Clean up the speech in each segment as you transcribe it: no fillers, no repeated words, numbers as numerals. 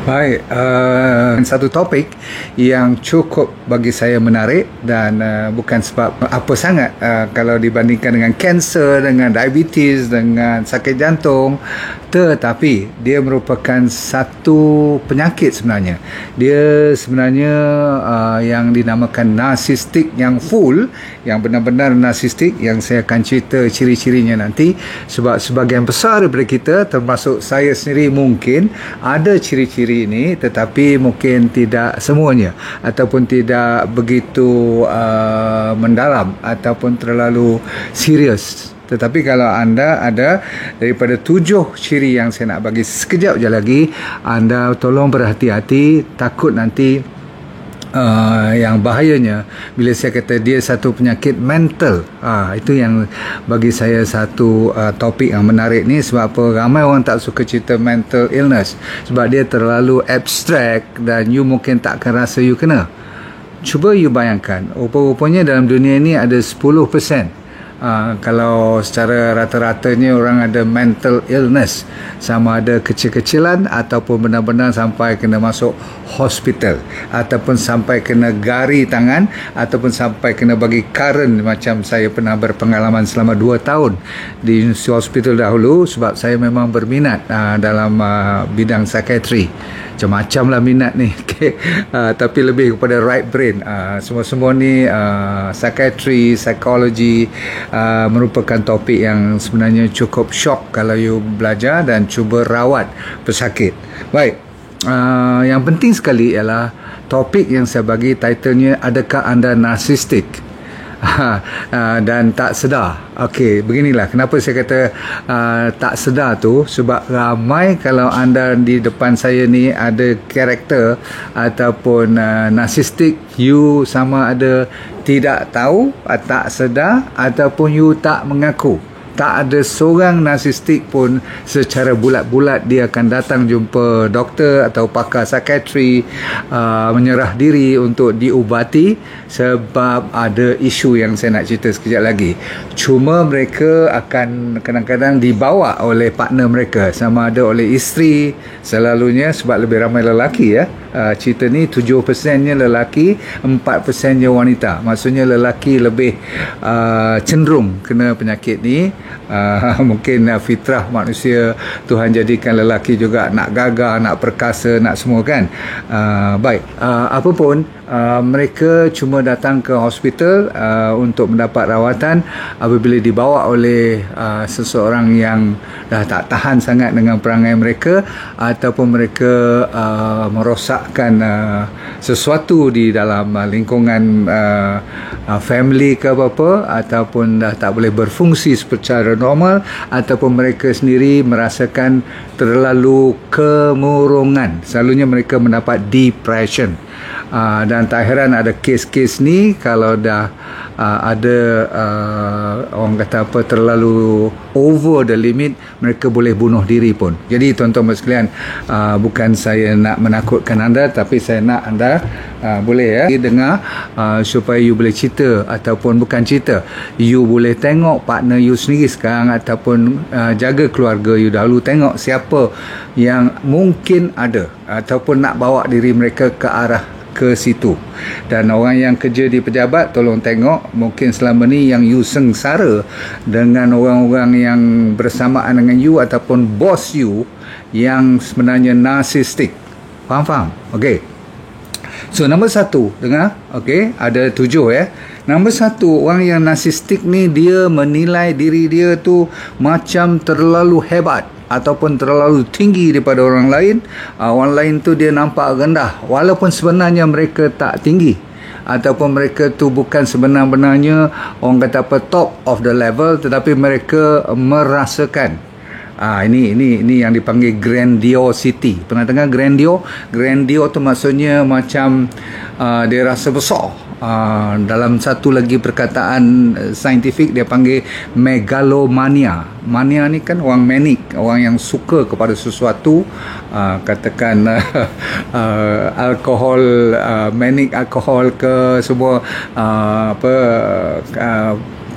Baik, satu topik yang cukup bagi saya menarik dan bukan sebab apa sangat kalau dibandingkan dengan kanser, dengan diabetes, dengan sakit jantung, tetapi dia merupakan satu penyakit sebenarnya. Dia sebenarnya yang dinamakan narsistik yang full, yang benar-benar narsistik, yang saya akan cerita ciri-cirinya nanti, sebab sebahagian besar daripada kita, termasuk saya sendiri, mungkin ada ciri-ciri ini, tetapi mungkin tidak semuanya ataupun tidak begitu mendalam ataupun terlalu serius. Tetapi kalau anda ada daripada 7 ciri yang saya nak bagi sekejap je lagi, anda tolong berhati-hati, takut nanti yang bahayanya bila saya kata dia satu penyakit mental. Itu yang bagi saya satu topik yang menarik ni. Sebab apa? Ramai orang tak suka cerita mental illness sebab dia terlalu abstract dan you mungkin tak akan rasa you kena. Cuba you bayangkan, rupa-rupanya dalam dunia ni ada 10%. Kalau secara rata-ratanya orang ada mental illness, sama ada kecil-kecilan ataupun benar-benar sampai kena masuk hospital, ataupun sampai kena gari tangan, ataupun sampai kena bagi current. Macam saya pernah berpengalaman selama 2 tahun di University Hospital dahulu sebab saya memang berminat dalam bidang psikiatri. Macam-macam lah minat ni. Tapi lebih kepada right brain. Semua-semua ni psikiatri, psikologi merupakan topik yang sebenarnya cukup shock kalau you belajar dan cuba rawat pesakit. Baik, yang penting sekali ialah topik yang saya bagi titlenya, adakah anda narsistik? Dan tak sedar. Okey, beginilah kenapa saya kata tak sedar tu, sebab ramai kalau anda di depan saya ni ada karakter ataupun narsistik, you sama ada tidak tahu, tak sedar, ataupun you tak mengaku. Tak ada seorang narsistik pun secara bulat-bulat dia akan datang jumpa doktor atau pakar psikiatri, menyerah diri untuk diubati sebab ada isu yang saya nak cerita sekejap lagi. Cuma mereka akan kadang-kadang dibawa oleh partner mereka, sama ada oleh isteri selalunya, sebab lebih ramai lelaki ya. Cerita ni 7%-nya lelaki, 4%-nya wanita. Maksudnya lelaki lebih cenderung kena penyakit ni. Mungkin fitrah manusia, Tuhan jadikan lelaki juga nak gagah, nak perkasa, nak semua kan. Baik, apapun, mereka cuma datang ke hospital untuk mendapat rawatan apabila dibawa oleh seseorang yang dah tak tahan sangat dengan perangai mereka, ataupun mereka merosakkan sesuatu di dalam lingkungan family ke apa-apa, ataupun dah tak boleh berfungsi secara normal, ataupun mereka sendiri merasakan terlalu kemurungan. Selalunya mereka mendapat depression. Dan tak heran ada kes-kes ni kalau dah ada orang kata apa, terlalu over the limit, mereka boleh bunuh diri pun. Jadi tuan-tuan sekalian, bukan saya nak menakutkan anda, tapi saya nak anda boleh dengar supaya you boleh cerita, ataupun bukan cerita, you boleh tengok partner you sendiri sekarang, ataupun jaga keluarga you dahulu, tengok siapa yang mungkin ada ataupun nak bawa diri mereka ke arah ke situ. Dan orang yang kerja di pejabat, tolong tengok, mungkin selama ni yang you sengsara dengan orang-orang yang bersamaan dengan you ataupun bos you yang sebenarnya narsistik. Faham? Okey. So nombor 1, dengar, okey, ada 7 ya. Nombor 1, orang yang narsistik ni dia menilai diri dia tu macam terlalu hebat ataupun terlalu tinggi daripada orang lain. Orang lain tu dia nampak rendah, walaupun sebenarnya mereka tak tinggi, ataupun mereka tu bukan sebenar-benarnya orang kata apa, top of the level, tetapi mereka merasakan ini yang dipanggil grandiosity. Pernah dengar grandio tu maksudnya macam dia rasa besar. Dalam satu lagi perkataan saintifik dia panggil megalomania. Mania ni kan orang manic, orang yang suka kepada sesuatu, katakan alkohol, manic alkohol ke semua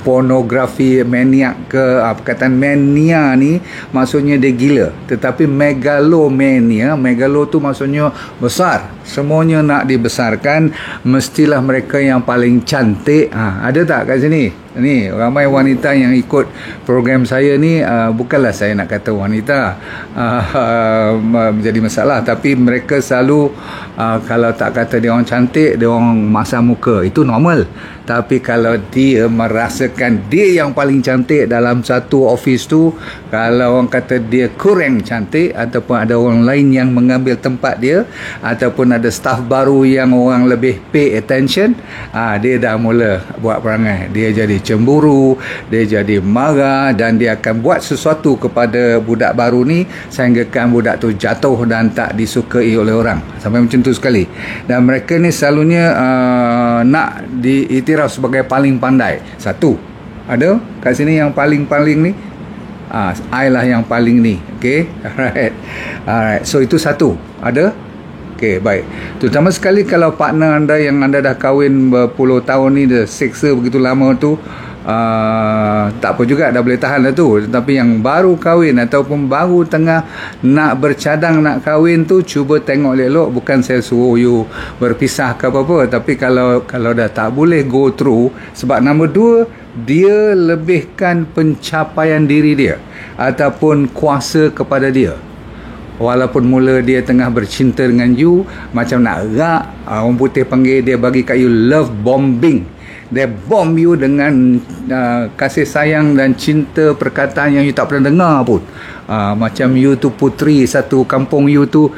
pornografi maniak ke perkataan mania ni maksudnya dia gila, tetapi megalomania, megalo tu maksudnya besar, semuanya nak dibesarkan, mestilah mereka yang paling cantik. Ada tak kat sini? Ni ramai wanita yang ikut program saya ni, bukanlah saya nak kata wanita menjadi masalah, tapi mereka selalu kalau tak kata dia orang cantik, dia orang masam muka, itu normal. Tapi kalau dia merasakan dia yang paling cantik dalam satu office tu, kalau orang kata dia kurang cantik, ataupun ada orang lain yang mengambil tempat dia, ataupun ada staff baru yang orang lebih pay attention, dia dah mula buat perangai. Dia jadi cemburu, dia jadi marah, dan dia akan buat sesuatu kepada budak baru ni sehinggakan budak tu jatuh dan tak disukai oleh orang. Sampai macam tu sekali. Dan mereka ni selalunya nak diiktiraf sebagai paling pandai. Satu, ada kat sini yang paling-paling ni, I lah yang paling ni. Okay, alright. So itu satu, ada. Okay, baik. Terutama sekali kalau partner anda yang anda dah kahwin berpuluh tahun ni, dah seksa begitu lama tu, tak apa juga, dah boleh tahan lah tu. Tetapi yang baru kahwin ataupun baru tengah nak bercadang nak kahwin tu, cuba tengok elok. Bukan saya suruh you berpisah ke apa-apa, tapi kalau dah tak boleh go through, sebab nombor dua, dia lebihkan pencapaian diri dia ataupun kuasa kepada dia. Walaupun mula dia tengah bercinta dengan you, macam nak rak, orang putih panggil dia, bagi kat you love bombing. Dia bomb you dengan kasih sayang dan cinta, perkataan yang you tak pernah dengar pun. Macam you tu puteri satu kampung you tu,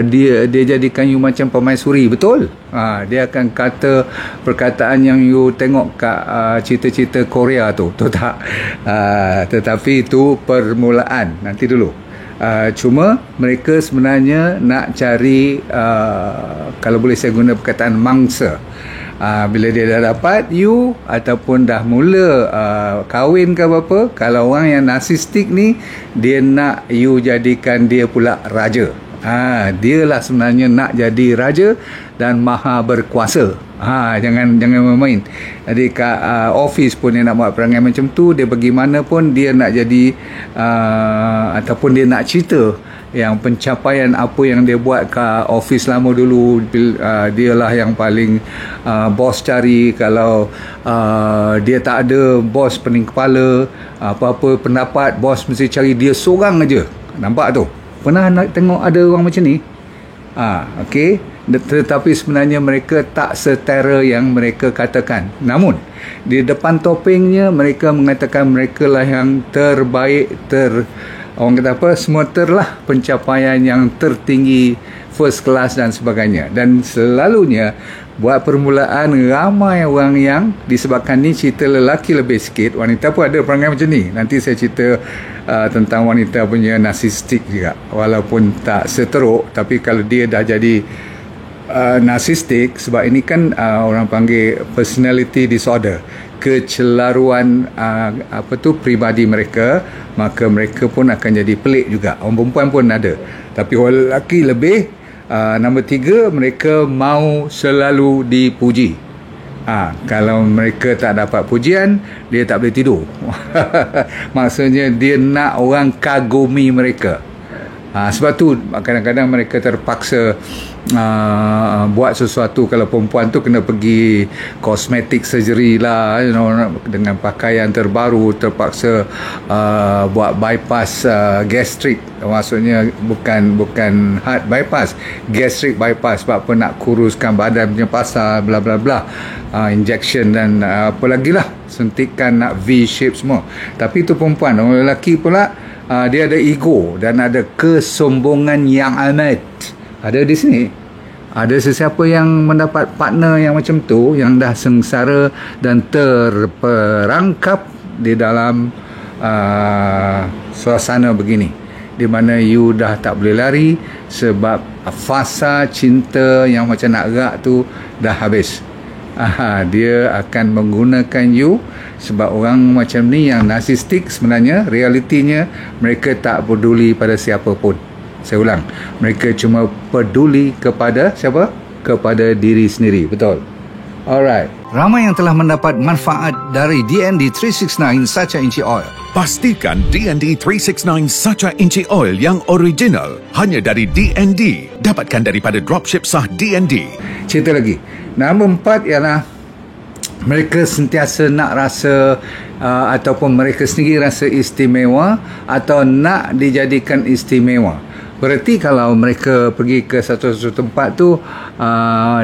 dia jadikan you macam permaisuri, betul? Dia akan kata perkataan yang you tengok kat cerita-cerita Korea tu, betul tak? Tetapi itu permulaan, nanti dulu. Cuma mereka sebenarnya nak cari, kalau boleh saya guna perkataan mangsa. Bila dia dah dapat you ataupun dah mula kahwin ke apa-apa, kalau orang yang narsistik ni, dia nak you jadikan dia pula raja. Dia lah sebenarnya nak jadi raja dan maha berkuasa. Jangan main-main. Jadi kat office pun dia nak buat perangai macam tu. Dia bagaimanapun dia nak jadi ataupun dia nak cerita yang pencapaian apa yang dia buat kat office lama dulu, dia lah yang paling bos cari. Kalau dia tak ada bos pening kepala, apa-apa pendapat bos mesti cari dia seorang aja. Nampak tu? Pernah nak tengok ada orang macam ni? Okey. Tetapi sebenarnya mereka tak setera yang mereka katakan. Namun di depan topengnya mereka mengatakan mereka lah yang terbaik, orang kata apa, semua terlah pencapaian yang tertinggi, first class dan sebagainya. Dan selalunya buat permulaan ramai orang yang disebabkan ni cerita lelaki lebih sikit, wanita pun ada perangai macam ni. Nanti saya cerita tentang wanita punya narsistik juga, walaupun tak seteruk. Tapi kalau dia dah jadi narsistik, sebab ini kan orang panggil personality disorder, kecelaruan pribadi mereka, maka mereka pun akan jadi pelik juga. Orang perempuan pun ada, tapi orang lelaki lebih. Nombor tiga, mereka mau selalu dipuji. Kalau mereka tak dapat pujian, dia tak boleh tidur. Maksudnya dia nak orang kagumi mereka. Sebab tu kadang-kadang mereka terpaksa buat sesuatu. Kalau perempuan tu kena pergi cosmetic surgery lah, dengan pakaian terbaru, terpaksa buat bypass gastric. Maksudnya bukan heart bypass, gastric bypass. Sebab apa? Nak kuruskan badan punya pasal, bla bla bla, injection dan apa lagi lah, sentikan, nak V shape semua. Tapi itu perempuan. Orang lelaki pula, dia ada ego dan ada kesombongan yang amat. Ada di sini. Ada sesiapa yang mendapat partner yang macam tu, yang dah sengsara dan terperangkap di dalam suasana begini, di mana you dah tak boleh lari sebab fasa cinta yang macam nak rak tu dah habis. Dia akan menggunakan you. Sebab orang macam ni yang narsistik, sebenarnya realitinya mereka tak peduli pada siapa pun. Saya ulang, mereka cuma peduli kepada siapa? Kepada diri sendiri. Betul? Alright. Ramai yang telah mendapat manfaat dari DND 369 Sacha Inchi Oil. Pastikan DND 369 Sacha Inchi Oil yang original hanya dari DND. Dapatkan daripada dropship sah DND. Cerita lagi. Nombor 4 ialah mereka sentiasa nak rasa ataupun mereka sendiri rasa istimewa atau nak dijadikan istimewa. Berarti kalau mereka pergi ke satu tempat tu,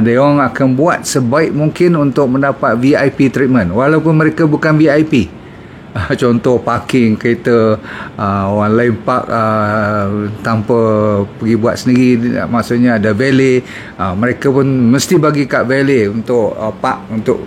dia orang akan buat sebaik mungkin untuk mendapat VIP treatment walaupun mereka bukan VIP. Contoh parking kereta, orang lain park tanpa pergi buat sendiri, maksudnya ada valet, mereka pun mesti bagi kad valet untuk park untuk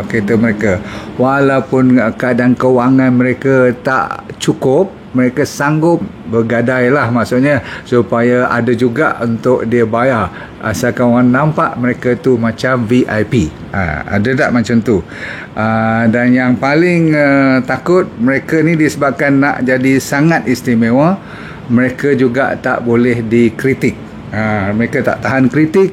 kereta mereka. Walaupun keadaan kewangan mereka tak cukup, mereka sanggup bergadai lah, maksudnya supaya ada juga untuk dia bayar, asalkan orang nampak mereka tu macam VIP. Ada tak macam tu? Dan yang paling takut mereka ni disebabkan nak jadi sangat istimewa, mereka juga tak boleh dikritik. Mereka tak tahan kritik,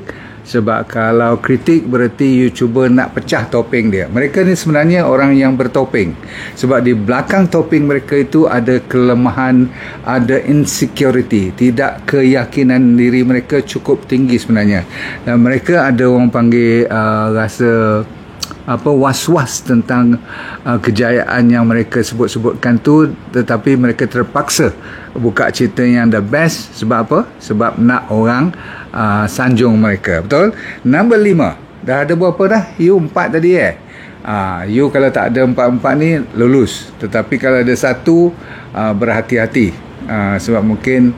sebab kalau kritik berarti you cuba nak pecah topeng dia. Mereka ni sebenarnya orang yang bertopeng, sebab di belakang topeng mereka itu ada kelemahan, ada insecurity, tidak keyakinan diri mereka cukup tinggi sebenarnya. Dan mereka ada orang panggil rasa was-was tentang kejayaan yang mereka sebut-sebutkan tu, tetapi mereka terpaksa buka cerita yang the best. Sebab apa? Sebab nak orang sanjung mereka. Betul? Nombor 5. Dah ada berapa dah? You 4 tadi you kalau tak ada 4-4 ni lulus. Tetapi kalau ada satu, berhati-hati. Sebab mungkin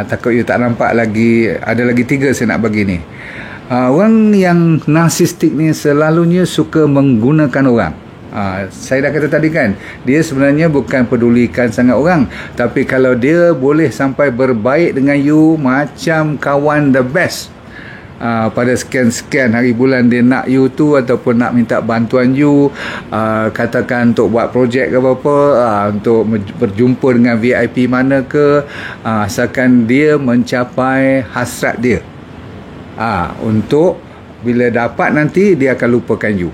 takut you tak nampak lagi. Ada lagi 3 saya nak bagi ni. Orang yang narsistik ni selalunya suka menggunakan orang. Saya dah kata tadi kan, dia sebenarnya bukan pedulikan sangat orang, tapi kalau dia boleh sampai berbaik dengan you macam kawan the best, pada sekian-sekian hari bulan dia nak you tu, ataupun nak minta bantuan you, katakan untuk buat projek ke apa-apa, untuk berjumpa dengan VIP mana ke, asalkan dia mencapai hasrat dia, untuk bila dapat nanti dia akan lupakan you.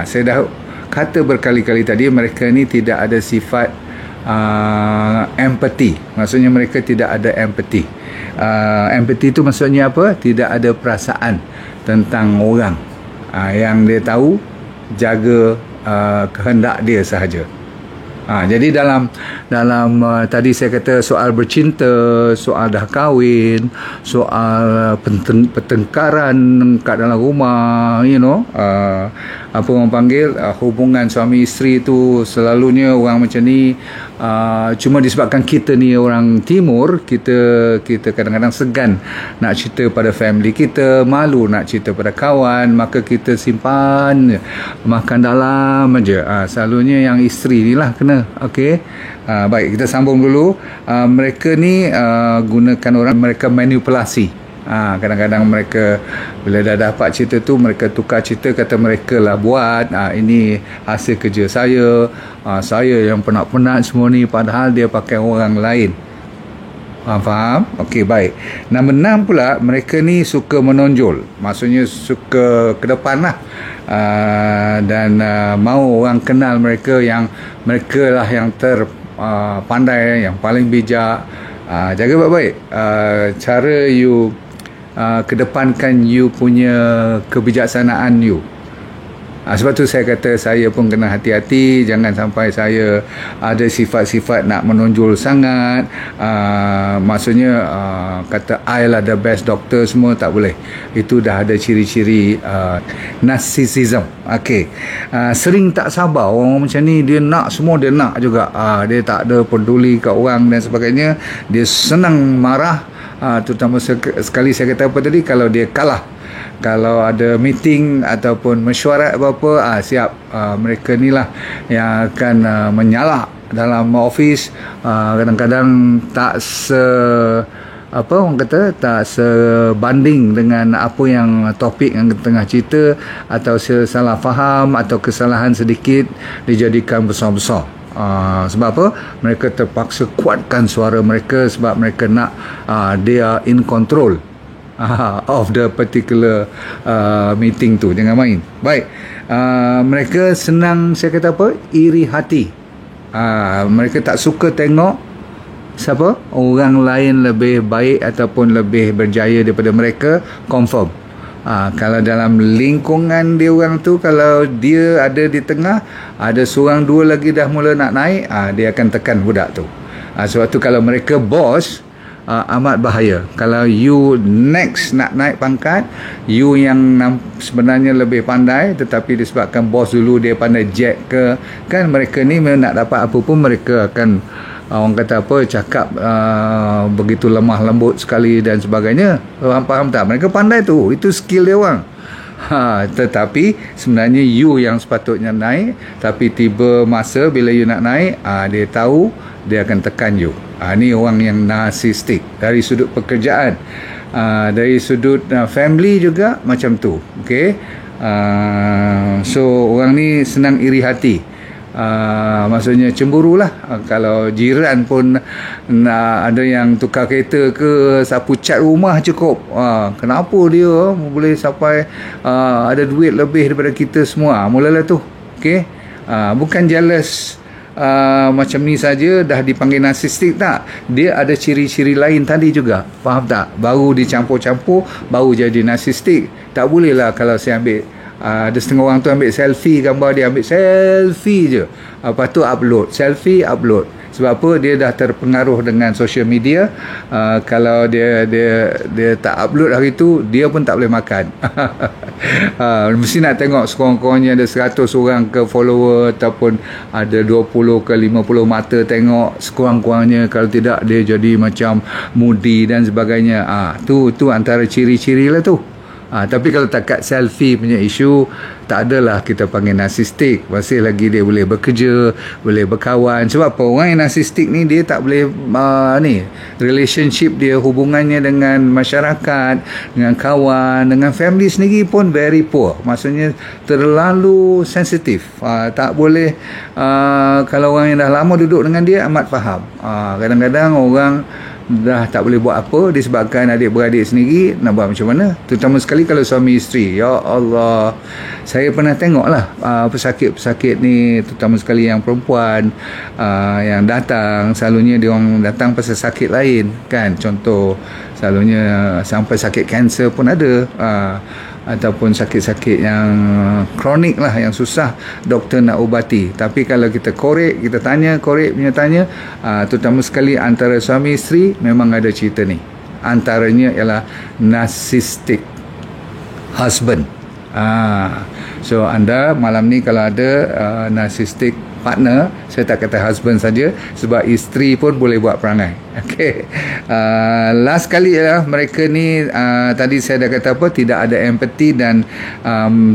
Saya dah kata berkali-kali tadi, mereka ni tidak ada sifat empathy. Maksudnya mereka tidak ada empathy. Empathy itu maksudnya apa? Tidak ada perasaan tentang orang. Yang dia tahu jaga kehendak dia sahaja. Jadi dalam tadi saya kata soal bercinta, soal dah kahwin, soal pertengkaran kat dalam rumah, apa orang panggil, hubungan suami isteri tu selalunya orang macam ni, cuma disebabkan kita ni orang timur, kita kadang-kadang segan nak cerita pada family kita, malu nak cerita pada kawan, maka kita simpan, makan dalam aja. Selalunya yang isteri ni lah kena. Okey. Baik, kita sambung dulu. Mereka ni gunakan orang, mereka manipulasi. Kadang-kadang mereka bila dah dapat cerita tu, mereka tukar cerita, kata mereka lah buat, ini hasil kerja saya, saya yang penat-penat semua ni, padahal dia pakai orang lain. Faham? Okey, baik. Nombor 6 pula, mereka ni suka menonjol. Maksudnya suka ke depan lah. Dan mau orang kenal mereka, yang mereka lah yang terpandai, yang paling bijak. Jaga baik-baik. Cara you kedepankan you punya kebijaksanaan you. Sebab tu saya kata saya pun kena hati-hati, jangan sampai saya ada sifat-sifat nak menonjol sangat. Maksudnya kata I lah the best doctor semua, tak boleh. Itu dah ada ciri-ciri narcissism. Okey. Sering tak sabar orang macam ni, dia nak semua, dia nak juga. Dia tak ada peduli kat orang dan sebagainya. Dia senang marah. Terutama sekali saya kata apa tadi, kalau dia kalah, kalau ada meeting ataupun mesyuarat apa-apa, siap. Mereka ni lah yang akan menyalak dalam office. Kadang-kadang tak tak sebanding dengan apa yang topik yang tengah cerita, atau salah faham atau kesalahan sedikit dijadikan besar-besar. Sebab apa? Mereka terpaksa kuatkan suara mereka, sebab mereka nak they are in control. of the particular meeting tu. Jangan main. Baik. Mereka senang, saya kata apa, iri hati. Mereka tak suka tengok siapa orang lain lebih baik ataupun lebih berjaya daripada mereka. Confirm. Kalau dalam lingkungan dia orang tu, kalau dia ada di tengah, ada seorang dua lagi dah mula nak naik, dia akan tekan budak tu. Sebab tu kalau mereka bos, amat bahaya. Kalau you next nak naik pangkat, you yang sebenarnya lebih pandai, tetapi disebabkan bos dulu dia pandai jack ke, kan mereka ni nak dapat apa pun mereka akan orang kata apa, cakap begitu lemah lembut sekali dan sebagainya. Faham tak? Mereka pandai tu, itu skill dia orang. Tetapi sebenarnya you yang sepatutnya naik, tapi tiba masa bila you nak naik, dia tahu dia akan tekan you. Ni orang yang narsistik dari sudut pekerjaan. Dari sudut family juga macam tu. Okay? So orang ni senang iri hati. Maksudnya cemburu lah. Kalau jiran pun ada yang tukar kereta ke, sapu cat rumah cukup, kenapa dia boleh sampai ada duit lebih daripada kita semua, mulalah tu. Okay? Bukan jealous macam ni saja dah dipanggil narsistik, tak. Dia ada ciri-ciri lain tadi juga. Faham tak? Baru dicampur-campur baru jadi narsistik. Tak boleh lah kalau saya ambil ada setengah orang tu ambil selfie, gambar dia ambil selfie je, lepas tu upload, selfie upload. Sebab apa? Dia dah terpengaruh dengan social media. Kalau dia tak upload hari tu, dia pun tak boleh makan. Mesti nak tengok sekurang-kurangnya ada 100 orang ke follower, ataupun ada 20 ke 50 mata tengok sekurang-kurangnya. Kalau tidak, dia jadi macam moody dan sebagainya. Tu antara ciri-ciri lah tu. Tapi kalau takat selfie punya isu, tak adalah kita panggil narsistik. Masih lagi dia boleh bekerja, boleh berkawan. Sebab apa? Orang yang narsistik ni dia tak boleh relationship dia, hubungannya dengan masyarakat, dengan kawan, dengan family sendiri pun very poor. Maksudnya terlalu sensitif. Tak boleh kalau orang yang dah lama duduk dengan dia amat faham. Kadang-kadang orang dah tak boleh buat apa disebabkan adik-beradik sendiri nak buat macam mana. Terutama sekali kalau suami isteri. Ya Allah, saya pernah tengok lah pesakit-pesakit ni, terutama sekali yang perempuan yang datang, selalunya dia orang datang pasal sakit lain kan. Contoh selalunya sampai sakit kanser pun ada, ataupun sakit-sakit yang kronik lah, yang susah doktor nak ubati. Tapi kalau kita korek punya tanya, terutama sekali antara suami isteri, memang ada cerita ni. Antaranya ialah narcissistic husband. So anda malam ni kalau ada narcissistic partner, saya tak kata husband saja, sebab isteri pun boleh buat perangai. Okay. Last kali ialah mereka ni tadi saya dah kata apa, tidak ada empathy dan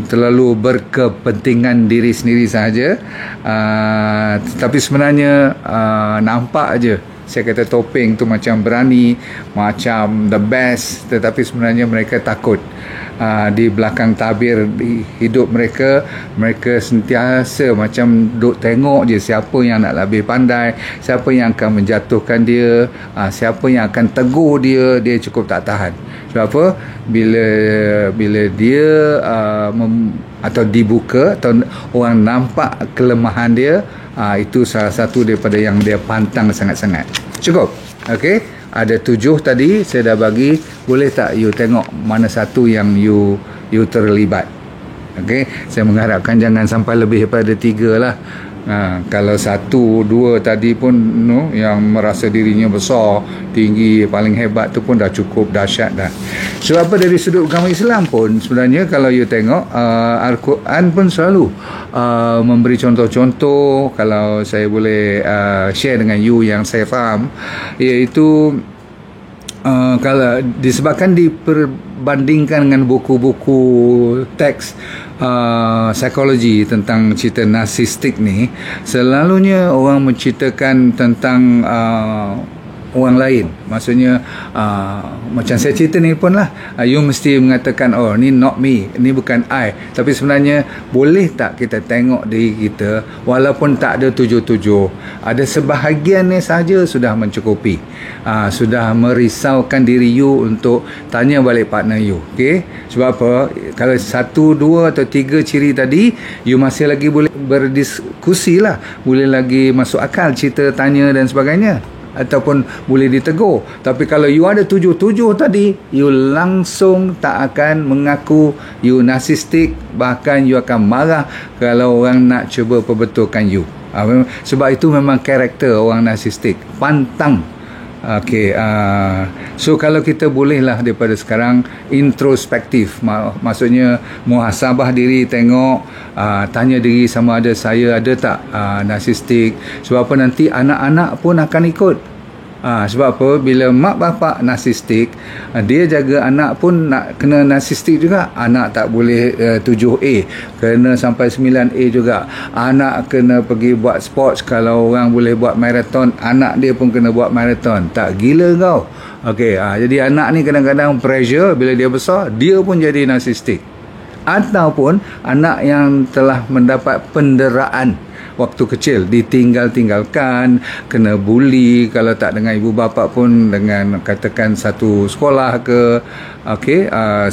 terlalu berkepentingan diri sendiri sahaja. Tapi sebenarnya nampak aja, saya kata topeng tu macam berani, macam the best, tetapi sebenarnya mereka takut. Di belakang tabir di hidup mereka sentiasa macam duk tengok je siapa yang nak lebih pandai, siapa yang akan menjatuhkan dia, siapa yang akan tegur dia. Dia cukup tak tahan. Sebab apa? Bila dia atau dibuka, atau orang nampak kelemahan dia, itu salah satu daripada yang dia pantang sangat-sangat. Cukup. Okey. Ada 7 tadi saya dah bagi. Boleh tak you tengok mana satu yang you terlibat? Okay? Saya mengharapkan jangan sampai lebih daripada 3 lah. Kalau 1, 2 tadi pun yang merasa dirinya besar, tinggi, paling hebat tu pun dah cukup dahsyat dah. Sebab apa, dari sudut agama Islam pun sebenarnya kalau you tengok Al-Quran pun selalu memberi contoh-contoh. Kalau saya boleh share dengan you yang saya faham, iaitu kalau disebabkan diperbandingkan dengan buku-buku teks psikologi tentang cerita narsistik ni, selalunya orang menceritakan tentang orang lain. Maksudnya macam saya cerita ni pun lah, you mesti mengatakan, oh ni not me, ni bukan I. Tapi sebenarnya boleh tak kita tengok diri kita walaupun tak ada 77, ada sebahagian ni saja sudah mencukupi, sudah merisaukan diri you untuk tanya balik partner you. Okay? Sebab apa? Kalau 1, 2 atau 3 ciri tadi you masih lagi boleh berdiskusi lah, boleh lagi masuk akal cerita, tanya dan sebagainya, ataupun boleh ditegur. Tapi kalau you ada 7 tadi, you langsung tak akan mengaku you narsistik, bahkan you akan marah kalau orang nak cuba perbetulkan you. Sebab itu memang karakter orang narsistik, pantang. Okey, so kalau kita bolehlah daripada sekarang introspektif, maksudnya muhasabah diri, tengok, tanya diri sama ada saya ada tak narsistik. Sebab apa, nanti anak-anak pun akan ikut. Sebab apa, bila mak bapak narsistik, dia jaga anak pun nak kena narsistik juga. Anak tak boleh 7A, kena sampai 9A juga. Anak kena pergi buat sports, kalau orang boleh buat marathon, anak dia pun kena buat marathon. Tak gila kau? Okey, jadi anak ni kadang-kadang pressure, bila dia besar dia pun jadi narsistik. Ataupun anak yang telah mendapat penderaan waktu kecil, ditinggal-tinggalkan, kena bully, kalau tak dengan ibu bapa pun dengan katakan satu sekolah ke,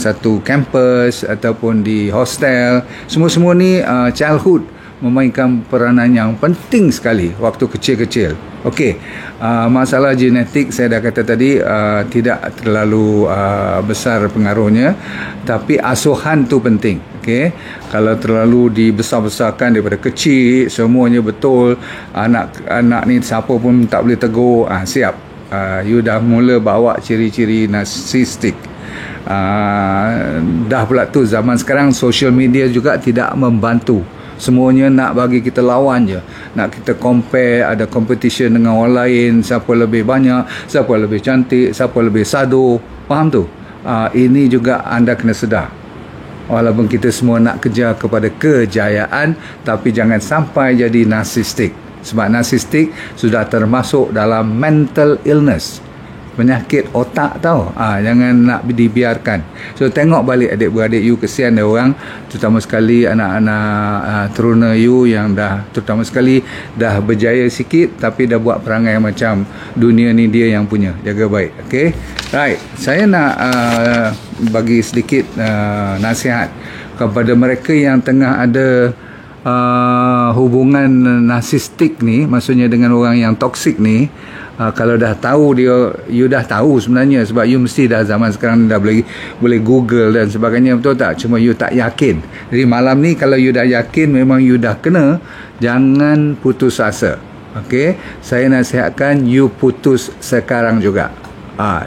satu kampus ataupun di hostel. Semua-semua ni childhood memainkan peranan yang penting sekali waktu kecil-kecil. Okey, masalah genetik saya dah kata tadi tidak terlalu besar pengaruhnya, tapi asuhan tu penting. Okey, kalau terlalu dibesar-besarkan daripada kecil, semuanya betul, anak-anak ni siapa pun tak boleh tegur, siap, you dah mula bawa ciri-ciri narsistik. Dah pula tu zaman sekarang social media juga tidak membantu. Semuanya nak bagi kita lawan je, nak kita compare, ada competition dengan orang lain, siapa lebih banyak, siapa lebih cantik, siapa lebih sado. Faham tu? Ini juga anda kena sedar. Walaupun kita semua nak kejar kepada kejayaan, tapi jangan sampai jadi narsistik. Sebab narsistik sudah termasuk dalam mental illness, penyakit otak tau. Jangan nak dibiarkan. So tengok balik adik-beradik you, kesian dia orang, terutama sekali anak-anak teruna you yang dah, terutama sekali dah berjaya sikit tapi dah buat perangai macam dunia ni dia yang punya. Jaga baik. Okay, right, saya nak bagi sedikit nasihat kepada mereka yang tengah ada hubungan narsistik ni, maksudnya dengan orang yang toksik ni. Kalau dah tahu dia, you dah tahu sebenarnya, sebab you mesti dah zaman sekarang dah boleh Google dan sebagainya, betul tak? Cuma you tak yakin. Jadi malam ni kalau you dah yakin memang you dah kena, jangan putus asa. Okey, saya nasihatkan you putus sekarang juga.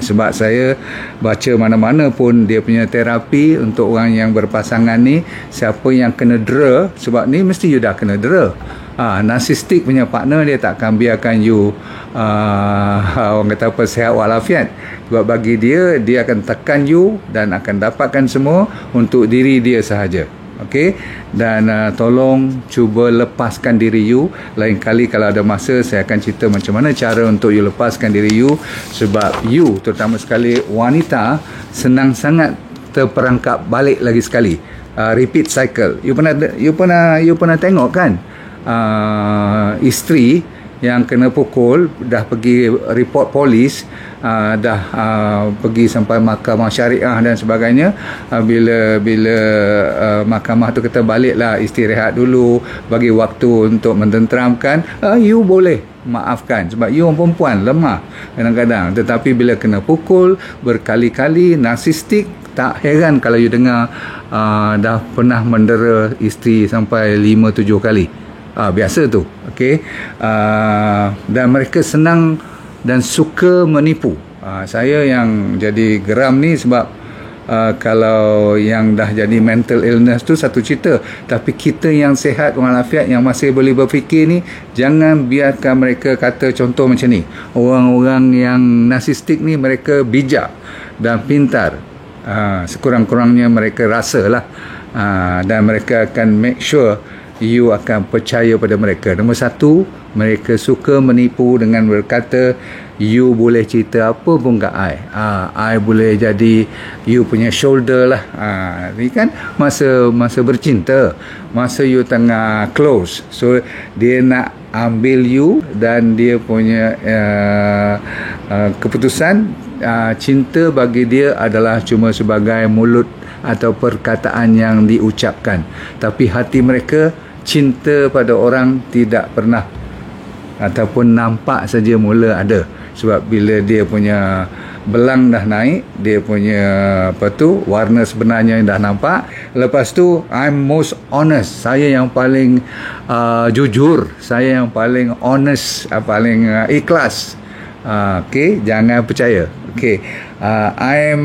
Sebab saya baca mana-mana pun dia punya terapi untuk orang yang berpasangan ni, siapa yang kena dera, sebab ni mesti you dah kena dera. Narsistik punya partner dia tak akan biarkan you orang kata apa, sihat walafiat. Sebab bagi dia akan tekan you dan akan dapatkan semua untuk diri dia sahaja. Okey, dan tolong cuba lepaskan diri you. Lain kali kalau ada masa saya akan cerita macam mana cara untuk you lepaskan diri you. Sebab you, terutama sekali wanita, senang sangat terperangkap balik lagi sekali. Repeat cycle. You pernah tengok kan? Isteri yang kena pukul dah pergi report polis, dah pergi sampai mahkamah syariah dan sebagainya. Bila mahkamah tu kata baliklah, istirahat dulu, bagi waktu untuk mententeramkan, you boleh maafkan sebab you orang perempuan lemah kadang-kadang. Tetapi bila kena pukul berkali-kali, narsistik, tak heran kalau you dengar dah pernah mendera isteri sampai 5-7 kali. Biasa tu. Okey, dan mereka senang dan suka menipu. Saya yang jadi geram ni sebab kalau yang dah jadi mental illness tu satu cerita, tapi kita yang sihat walafiat, yang masih boleh berfikir ni, jangan biarkan mereka kata contoh macam ni. Orang-orang yang narsistik ni mereka bijak dan pintar. Sekurang-kurangnya mereka rasalah, dan mereka akan make sure you akan percaya pada mereka. Nombor satu, mereka suka menipu dengan berkata you boleh cerita apa pun kat I boleh jadi you punya shoulder lah. Ni kan masa bercinta, masa you tengah close, so dia nak ambil you, dan dia punya keputusan cinta bagi dia adalah cuma sebagai mulut atau perkataan yang diucapkan, tapi hati mereka cinta pada orang tidak pernah ataupun nampak saja mula ada. Sebab bila dia punya belang dah naik, dia punya warna sebenarnya dah nampak. Lepas tu I'm most honest, saya yang paling jujur, saya yang paling honest, paling ikhlas. Okay, jangan percaya. Okay, I'm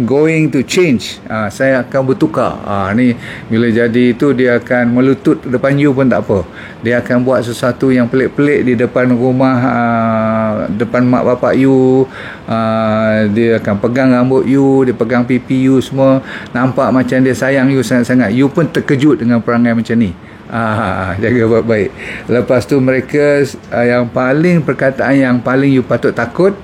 going to change. Saya akan bertukar. Ni bila jadi itu, dia akan melutut depan you pun tak apa. Dia akan buat sesuatu yang pelik-pelik di depan rumah, depan mak bapak you. Dia akan pegang rambut you, dia pegang pipi you semua. Nampak macam dia sayang you sangat-sangat. You pun terkejut dengan perangai macam ni. Jaga baik-baik. Lepas tu mereka yang paling perkataan yang paling you patut takut,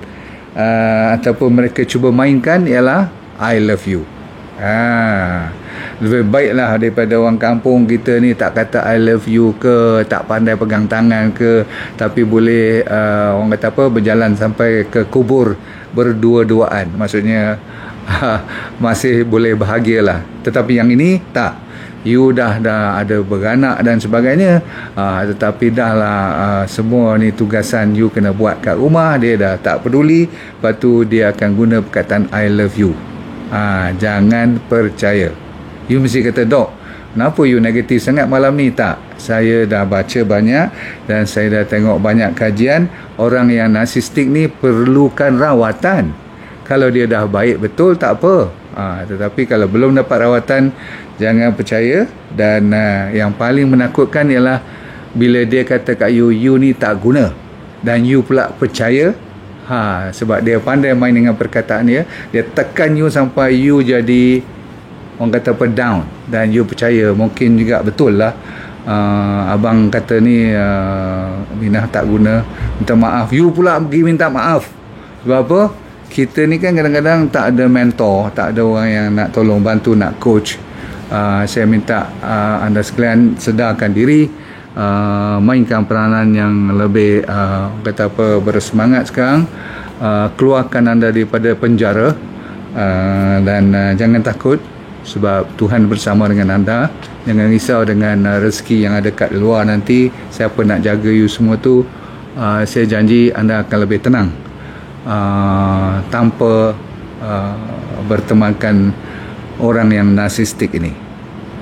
ataupun mereka cuba mainkan, ialah I love you. Lebih baiklah daripada orang kampung kita ni tak kata I love you ke, tak pandai pegang tangan ke, tapi boleh orang kata apa, berjalan sampai ke kubur berdua-duaan. Maksudnya masih boleh bahagialah. Tetapi yang ini tak. You dah ada beranak dan sebagainya, tetapi dah semua ni tugasan you kena buat kat rumah, dia dah tak peduli. Lepas tu dia akan guna perkataan I love you. Jangan percaya. You mesti kata, dok, kenapa you negatif sangat malam ni? Tak, saya dah baca banyak dan saya dah tengok banyak kajian. Orang yang narsistik ni perlukan rawatan. Kalau dia dah baik betul, tak apa. Tetapi kalau belum dapat rawatan, jangan percaya. Dan yang paling menakutkan ialah bila dia kata kat you ni tak guna, dan you pula percaya. Sebab dia pandai main dengan perkataan dia. Dia tekan you sampai you jadi, orang kata apa, down. Dan you percaya. Mungkin juga betul lah, abang kata ni Minah tak guna, minta maaf. You pula pergi minta maaf. Sebab apa? Kita ni kan kadang-kadang tak ada mentor, tak ada orang yang nak tolong bantu, nak coach. Saya minta anda sekalian sedarkan diri, mainkan peranan yang lebih kata apa, bersemangat sekarang. Keluarkan anda daripada penjara, dan jangan takut, sebab Tuhan bersama dengan anda. Jangan risau dengan rezeki yang ada kat luar nanti. Siapa nak jaga you semua tu, saya janji anda akan lebih tenang, tanpa bertemankan orang yang narsistik ini.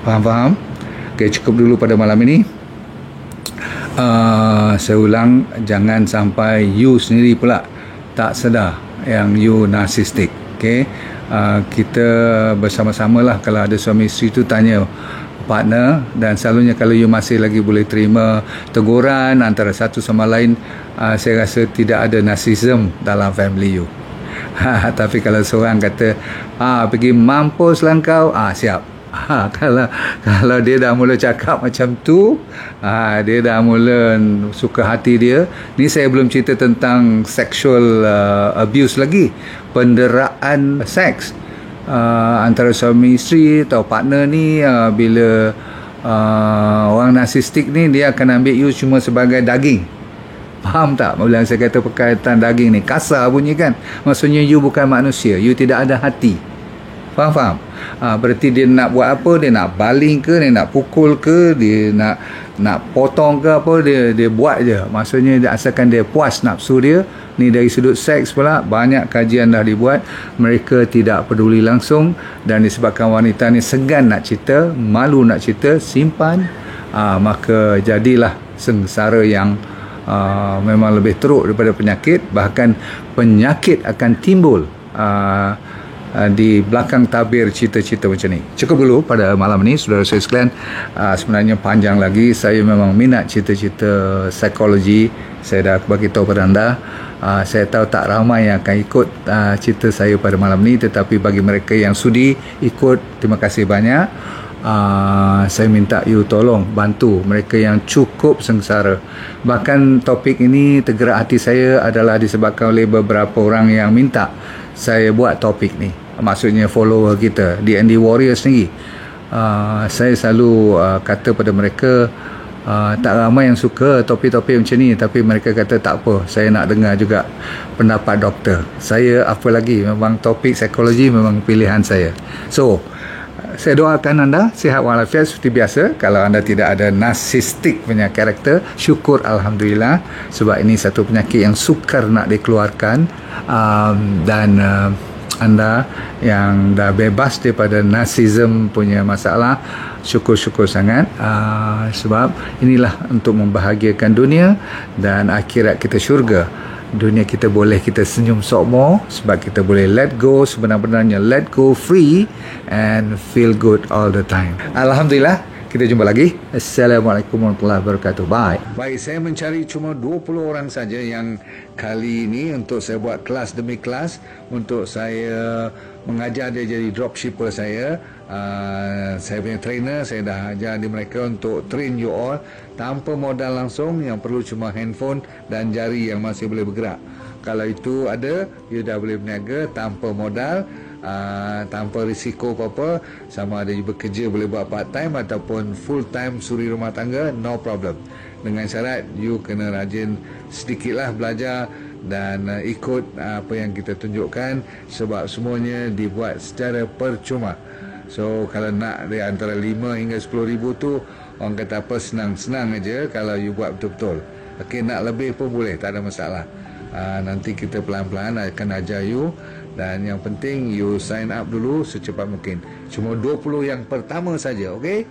Faham? Okay, cukup dulu pada malam ini. Saya ulang, jangan sampai you sendiri pula tak sedar yang you narsistik. Okay, kita bersama-sama lah. Kalau ada suami isteri tu, tanya partner, dan selalunya kalau you masih lagi boleh terima teguran antara satu sama lain, saya rasa tidak ada narsism dalam family you. Tapi kalau seorang kata pergi mampus lah kau, siap. Kalau dia dah mula cakap macam tu, dia dah mula suka hati dia. Ni saya belum cerita tentang sexual abuse lagi, penderaan seks antara suami isteri atau partner ni. Bila orang narsistik ni, dia akan ambil you cuma sebagai daging. Faham tak? Bila saya kata perkaitan daging ni, kasar bunyi kan? Maksudnya you bukan manusia, you tidak ada hati. Faham? Berarti dia nak buat apa? Dia nak baling ke, dia nak pukul ke, dia nak potong ke apa, dia buat je. Maksudnya asalkan dia puas nafsu dia. Ni dari sudut seks pula, banyak kajian dah dibuat. Mereka tidak peduli langsung, dan disebabkan wanita ni segan nak cerita, malu nak cerita, simpan, maka jadilah sengsara yang memang lebih teruk daripada penyakit. Bahkan penyakit akan timbul di belakang tabir cerita-cerita macam ni. Cukup dulu pada malam ni, saudara saya sekalian. Sebenarnya panjang lagi. Saya memang minat cerita-cerita psikologi. Saya dah bagi tahu pada anda. Saya tahu tak ramai yang akan ikut cerita saya pada malam ni, tetapi bagi mereka yang sudi ikut, terima kasih banyak. saya minta you tolong bantu mereka yang cukup sengsara. Bahkan topik ini tergerak hati saya adalah disebabkan oleh beberapa orang yang minta saya buat topik ni, maksudnya follower kita D&D Warriors sendiri. Saya selalu kata pada mereka, tak ramai yang suka topik-topik macam ni, tapi mereka kata tak apa, saya nak dengar juga pendapat doktor. Saya apa lagi, memang topik psikologi memang pilihan saya. So saya doakan anda sihat walafiat seperti biasa. Kalau anda tidak ada narsistik punya karakter, syukur alhamdulillah, sebab ini satu penyakit yang sukar nak dikeluarkan. Dan anda yang dah bebas daripada narsism punya masalah, syukur-syukur sangat, sebab inilah untuk membahagiakan dunia dan akhirat kita syurga. Dunia kita boleh kita senyum sokmo sebab kita boleh let go, sebenar-benarnya let go, free and feel good all the time. Alhamdulillah, kita jumpa lagi. Assalamualaikum warahmatullahi wabarakatuh. Bye. Baik, saya mencari cuma 20 orang saja yang kali ini untuk saya buat kelas demi kelas, untuk saya mengajar dia jadi dropshipper saya. Saya punya trainer, saya dah ajar di mereka untuk train you all tanpa modal langsung, yang perlu cuma handphone dan jari yang masih boleh bergerak. Kalau itu ada, you dah boleh berniaga tanpa modal, tanpa risiko apa-apa. Sama ada you bekerja boleh buat part time ataupun full time suri rumah tangga, no problem. Dengan syarat you kena rajin sedikitlah belajar dan ikut apa yang kita tunjukkan, sebab semuanya dibuat secara percuma. So kalau nak dari antara 5 hingga 10 ribu tu, orang kata apa, senang-senang aja kalau you buat betul-betul. Okey, nak lebih pun boleh, tak ada masalah. Nanti kita pelan-pelan akan ajar you, dan yang penting you sign up dulu secepat mungkin. Cuma 20 yang pertama saja, okey?